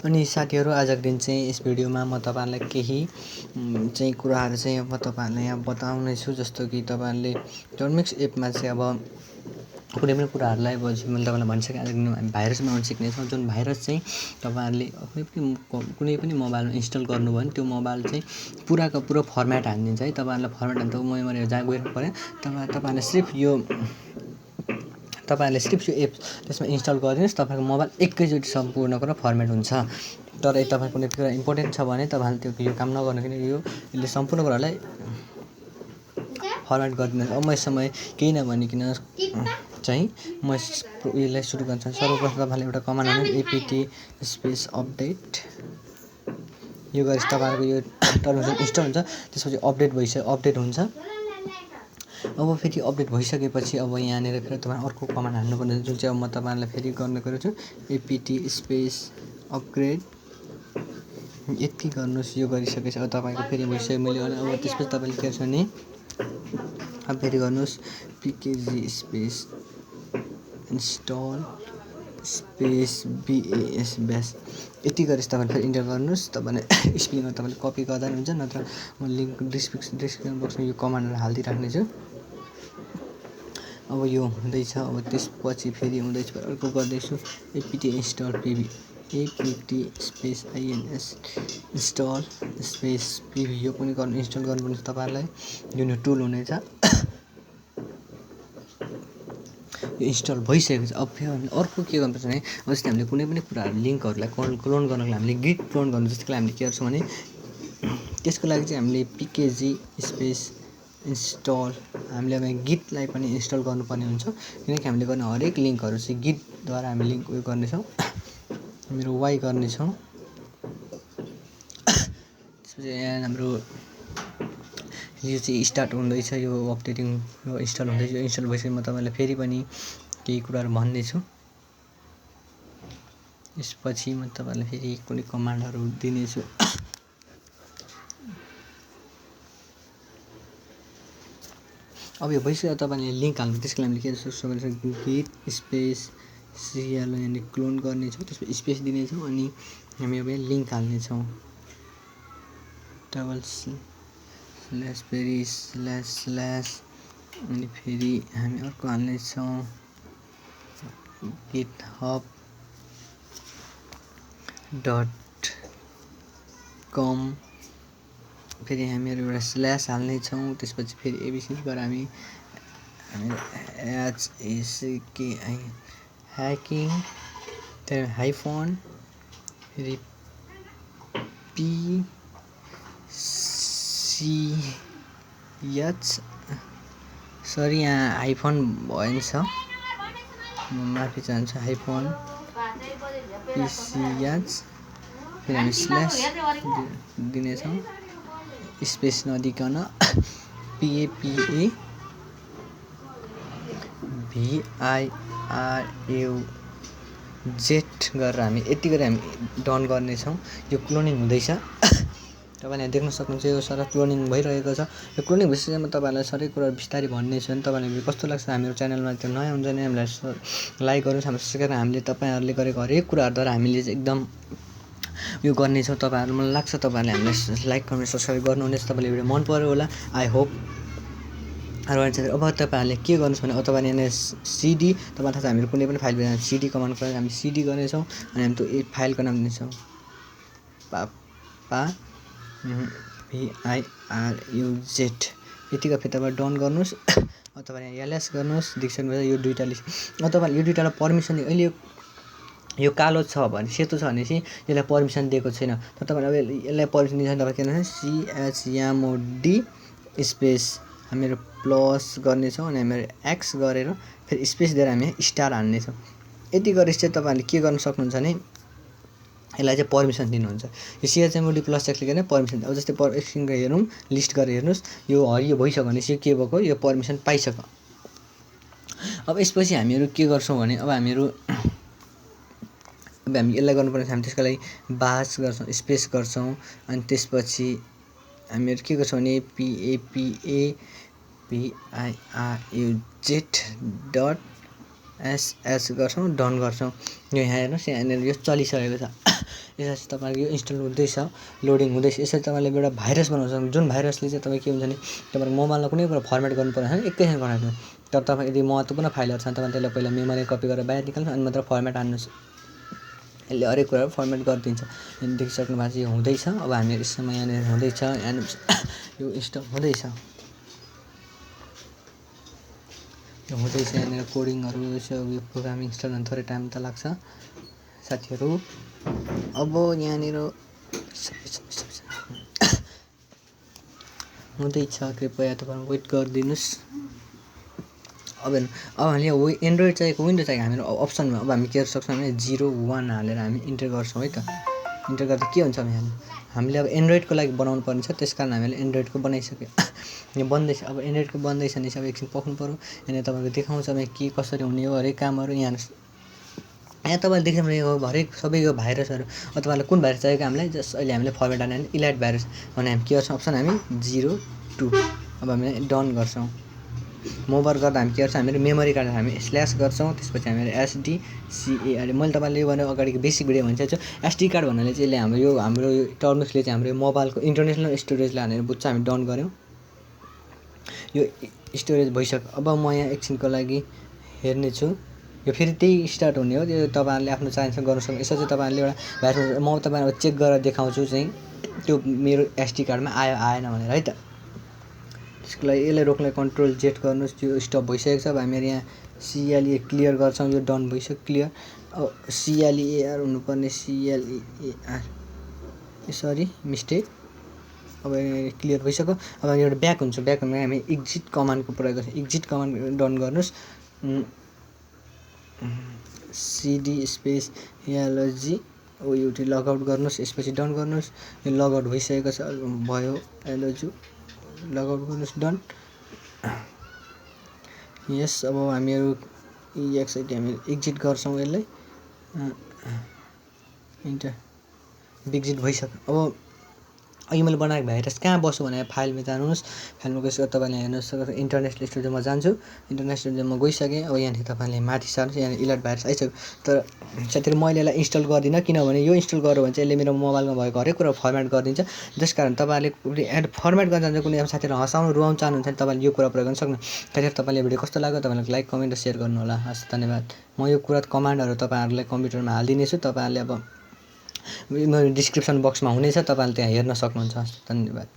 अनि साथीहरु आजको दिन चाहिँ यस भिडियोमा म तपाईहरुलाई केही चाहिँ कुराहरु चाहिँ म तपाईहरुलाई यहाँ बताउने छु जस्तो कि तपाईहरुले termix एपमा चाहिँ अब कुनै पनि कुराहरुलाई अब मैले तपाईलाई भनिसके आजको दिनमा हामी भाइरस बनाउन सिक्ने छौं जुन भाइरस चाहिँ तपाईहरुले कुनै पनि मोबाइलमा इन्स्टल गर्नुभयो भने त्यो मोबाइल चाहिँ पुराको पुरो फर्मेट हानिदिन्छ है तपाईहरुलाई फर्मेट हान्नु त मेमोरी जहाँ गएर पर्यो तपाईहरुले सिर्फ यो एप त्यसमा इन्स्टल गरिदिनुस् तपाईको मोबाइल एकैचोटी सम्पूर्ण कुरा फर्मेट हुन्छ तर तपाईको कुनै कुरा इम्पोर्टेन्ट छ भने तपाईहरुले त्यो यो काम नगर्नु किन यसले सम्पूर्ण कुरालाई फर्मेट गरिदिन्छ अब म यसमा केही नभनिकिन चाहिँ म यसलाई सुरु गर्न चाहन्छु सर्वप्रथम तपाईहरुले एउटा कमान्ड हाल्नु apt स्पेस अपडेट यो गरेपछि तपाईहरुको यो टर्मिनल इन्स्टल हुन्छ त्यसपछि अपडेट हुन्छ अब फेरि अपडेट भइसकेपछि अब यहाँनेर फेरि तपाईहरु अर्को कमान्ड हाल्नुपर्ने जुन चाहिँ अब म तपाईहरुलाई फेरि गर्न गइरहेछु apt स्पेस अपग्रेड यति गर्नुस् यो गरिसकेपछि अब तपाईको फेरि भइसक्यो मैले अब त्यसपछि तपाईले के गर्छ भने अब फेरि गर्नुस् pkg space install space bas यति गरेपछि तपाईले फेरि इन्टर गर्नुस् तपाईले स्पेलिङमा तपाईले कपी गर्दा नि हुन्छ नत्र म लिंक डिस्क्रिप्सन बक्समा यो कमान्डहरु हाल्दै राख्ने छु अब यो हुँदैछ अब त्यसपछि फेरि हुँदैछ अर्को गर्दैछु apt install pv apt space ins install space pv यो पनि गर्नु इन्स्टल गर्नुपर्ने तपाईहरुलाई जुन टुल हुनेछ यो इन्स्टल भइसकेपछि अब फेरि हामीले अर्को के गर्नुपर्छ भने जस्तै हामीले कुनै पनि कुराहरु लिंकहरुलाई क्लोन गर्नको लागि हामीले गिट क्लोन गर्नु जस्तै हामीले के गर्छौं भने त्यसको लागि चाहिँ हामीले pkg स्पेस इन्स्टल हामीले अब गिटलाई पनि इन्स्टल गर्नुपर्ने हुन्छ किनकि हामीले गर्ने हरेक लिंकहरु चाहिँ गिट द्वारा हामी लिंक उयो गर्ने छौं मेरो y गर्ने छौं त्यसपछि यहाँ हाम्रो यो चाहिँ स्टार्ट हुँदैछ यो अपडेटिङ यो इन्स्टल हुँदैछ यो इन्स्टल भइसकेपछि म तपाईलाई फेरि पनि केही कुराहरु भन्ने छु यसपछि म तपाईलाई फेरि कुनै कमान्डहरु दिने छु अब यो भइसक्यो तपाईले लिंक हाल्नु त्यसको लागि हामीले के गर्छौं git स्पेस cl यानी क्लोन गर्ने छौं त्यसपछि स्पेस दिने छौं अनि हामी अब लिंक हाल्ने छौं डबल स्ल्याश फेरि स्ल्याश अनि फेरि हामी अर्को हाल्ने छौं github.com फेरि हामीहरु एउटा स्ल्याश हाल्ने छौं त्यसपछि फेरि एबीसी गरेर हामी हैकिङ त्यहाँ हाइफन फेरि pch सरी यहाँ हाइफन भएछ म माफी चाहन्छु हाइफन pch फेरि हामी स्ल्याश दिने छौं स्पेस नदिकन papaviruz गरेर हामी यति गरे हामी डन गर्ने छौं यो क्लोनिङ हुँदैछ तपाईले यहाँ देख्न सक्नुहुन्छ यो सारा क्लोनिङ भइरहेको छ यो क्लोनिङ भइसकेपछि म तपाईहरुलाई सबै कुरा विस्तारै भन्ने छु अनि तपाईहरुलाई कस्तो लाग्छ हाम्रो च्यानलमा त्यो नयाँ हुन्छ नि हामीलाई लाइक गर्नुस् हाम्रो सब्स्क्राइब हामीले तपाईहरुले गरेको हरेक कुराहरुद्वारा हामीले चाहिँ एकदम यो गर्ने छौं तपाईहरु मलाई लाग्छ तपाईहरुले हामीलाई लाइक कमेन्ट सब्स्क्राइब गर्नुहुनेछ तपाईले भिडियो मन पर्यो होला आई होप अब तपाईहरुले के गर्नुस् भने अब तपाईले यहाँ सीडी तपाईलाई थाहा छ हामीले कुनै पनि फाइल बनाउँदा सीडी कमान्ड गरेर हामी सीडी गर्ने छौं अनि हामी त्यो फाइलको नाम दिने छौं papaviruz यतिको फेरि तपाईले डन गर्नुस् अब तपाईले यहाँ ls गर्नुस् देख्नुहुन्छ यो दुईटा लिस्ट अब तपाईले यो दुईटालाई पर्मिसन अहिले यो कालो छ भने सेतो छ भने चाहिँ यसलाई पर्मिसन दिएको छैन तर तपाईले अब यसलाई पर्मिसन दिन्छ भने तपाईले के गर्नुहुन्छ chmod स्पेस हामीहरु प्लस गर्ने छौं अनि हामीहरु x गरेर फेरि स्पेस दिएर हामी स्टार हाल्ने छौं यति गरेपछि चाहिँ तपाईहरुले के गर्न सक्नुहुन्छ भने यसलाई चाहिँ पर्मिसन दिनुहुन्छ यो chmod प्लस x ले गर्ने पर्मिसन अब जस्तै एकछिनको हेरौं लिस्ट गरेर हेर्नुस् यो हरियो भइसक्यो भने चाहिँ के भएको यो पर्मिसन पाइसक्यो अब यसपछि हामीहरु के गर्छौं भने अब हामीहरु हामी यसलाई गर्नुपर्ने हामी त्यसको लागि बास गर्छौं स्पेस गर्छौं अनि त्यसपछि हामीहरु के गर्छौं भने papaviruz एस गर्छौँ डन गर्छौँ। यो यहाँ हेर्नुहोस् यहाँनिर यो चलिसकेको छ। यसपछि तपाईँको यो इन्स्टल हुँदैछ लोडिङ हुँदैछ। यसरी तपाईँले एउटा भाइरस बनाउन सक्नुहुन्छ जुन भाइरसले चाहिँ तपाईँ के हुन्छ भने तपाईँको मोबाइलमा कुनै कुरा फर्मेट गर्नु पर्यो भने एकैछिन बनाइदिनु। तर तपाईँ यदि महत्त्वपूर्ण फाइलहरू छ तपाईँ त्यसलाई पहिला मेमोरी कपी गरेर बाहिर निकाल्नु अनि मात्र फर्मेट हान्नुहोस्। यसले हरेक कुरा फर्मेट गरिदिन्छ। यहाँ देखिसक्नु भएको छ यो हुँदैछ। अब हामी यसमा यहाँनिर हुँदैछ यो इन्स्टल हुँदैछ यहाँनिर कोडिङहरू यो प्रोग्रामिङ इन्स्टल हुन थोरै टाइम त लाग्छ साथीहरू। अब यहाँनिर हुँदैछ कृपया तपाईँ वेट गरिदिनुहोस्। अब हामीले एन्ड्रोइड चाहिएको विन्डो चाहिएको हाम्रो अप्सनमा अब हामी के गर्न सक्छौँ भने 01 हालेर हामी इन्टर गर्छौँ है त। इन्टर गर्दा के हुन्छ भने हामीले अब एन्ड्रोइडको लागि बनाउनु पर्ने छ त्यस कारण हामीले एन्ड्रोइडको बनाइसक्यो। यो बन्दैछ अब एन्ड्रोइडको बन्दैछ भने अब एकछिन पक्नु पऱ्यो। यहाँनिर तपाईँको देखाउँछ के कसरी हुने हो हरेक कामहरू यहाँ तपाईँले देख्नु यो हरेक सबै यो भाइरसहरू अब तपाईँलाई कुन भाइरस चाहिएको हामीलाई जस्ट अहिले हामीले फर्मेट हाल्यो भने इलाइट भाइरस भने हामी के गर्छौँ अप्सन हामी 02 अब हामीले डन गर्छौँ। मोभर गर्दा हामी के गर्छौँ हामीले मेमोरी कार्ड हामी स्ल्यास गर्छौँ। त्यसपछि हामीले एसडीसीए मैले तपाईँले यो भने अगाडिको बेसिक भिडियो भनिसकेको छु। एसडी कार्ड भन्नाले चाहिँ यसले हाम्रो यो टर्मिक्सले चाहिँ हाम्रो मोबाइलको इन्टरनेसनल स्टोरेजलाई हानेर बुझ्छ हामी डन गऱ्यौँ। यो स्टोरेज भइसक्यो। अब म यहाँ एकछिनको लागि हेर्नेछु यो फेरि त्यही स्टार्ट हुने हो। त्यो तपाईँहरूले आफ्नो चाहन्छ गर्न सक्नु। यसो चाहिँ तपाईँहरूले एउटा भाइरस म तपाईँलाई चेक गरेर देखाउँछु चाहिँ त्यो मेरो एसडी कार्डमा आएन भनेर है त। त्यसको लागि यसलाई रोक्नलाई कन्ट्रोल जेट गर्नुहोस्। त्यो स्टप भइसकेको छ। अब हामीहरू यहाँ सिएलई क्लियर गर्छौँ। यो डन भइसक्यो क्लियर। अब सिएलईआर हुनुपर्ने सिएलईआर सरी मिस्टेक। अब क्लियर भइसक्यो। अब एउटा ब्याक हुन्छ। ब्याक हुँदा हामी एक्जिट कमान्डको प्रयोग गर्छौँ। एक्जिट कमान्ड डन गर्नुहोस्। सिडी स्पेस एलजी ओयुटी लगआउट गर्नुहोस्। यसपछि डन गर्नुहोस्। यो लगआउट भइसकेको छ भयो एलजु लगआउट गर्नुहोस् डन। यस अब हामीहरू एक्सआइटी हामी एक्जिट गर्छौँ यसलाई इन्टर एक्जिट भइसक्यो। अब अघि मैले बनाएको भाइरस कहाँ बस्यो भने फाइलमा जानुहोस्। फाइलमा गइसकेर तपाईँले हेर्नुहोस् इन्टरनेसनल स्टोरेजमा जान्छु। इन्टरनेसनल स्टोरेजमा गइसकेँ। अब यहाँनिर तपाईँले माथि सार्नुहोस्। यहाँ इलाइट भाइरस आइसक्यो। तर साथीहरू मैले यसलाई इन्स्टल गर्दिनँ किनभने यो इन्स्टल गर्यो भने चाहिँ यसले मेरो मोबाइलमा भएको हरेक कुरा फर्मेट गरिदिन्छ। त्यसकारण तपाईँले फर्मेट गर्न जान्छ कुनै अब साथीहरू हँसाउनु रुवाउनु चाहनुहुन्छ भने तपाईँले यो कुरा प्रयोग गर्न सक्नु। साथीहरू तपाईँले भिडियो कस्तो लाग्यो तपाईँलाई लाइक कमेन्ट र सेयर गर्नु होला। हस् धन्यवाद। म यो कुरा कमान्डहरू तपाईँहरूलाई कम्प्युटरमा हालिदिनेछु। तपाईँहरूले अब डिस्क्रिप्सन बक्समा हुनेछ तपाईँले त्यहाँ हेर्न सक्नुहुन्छ। धन्यवाद।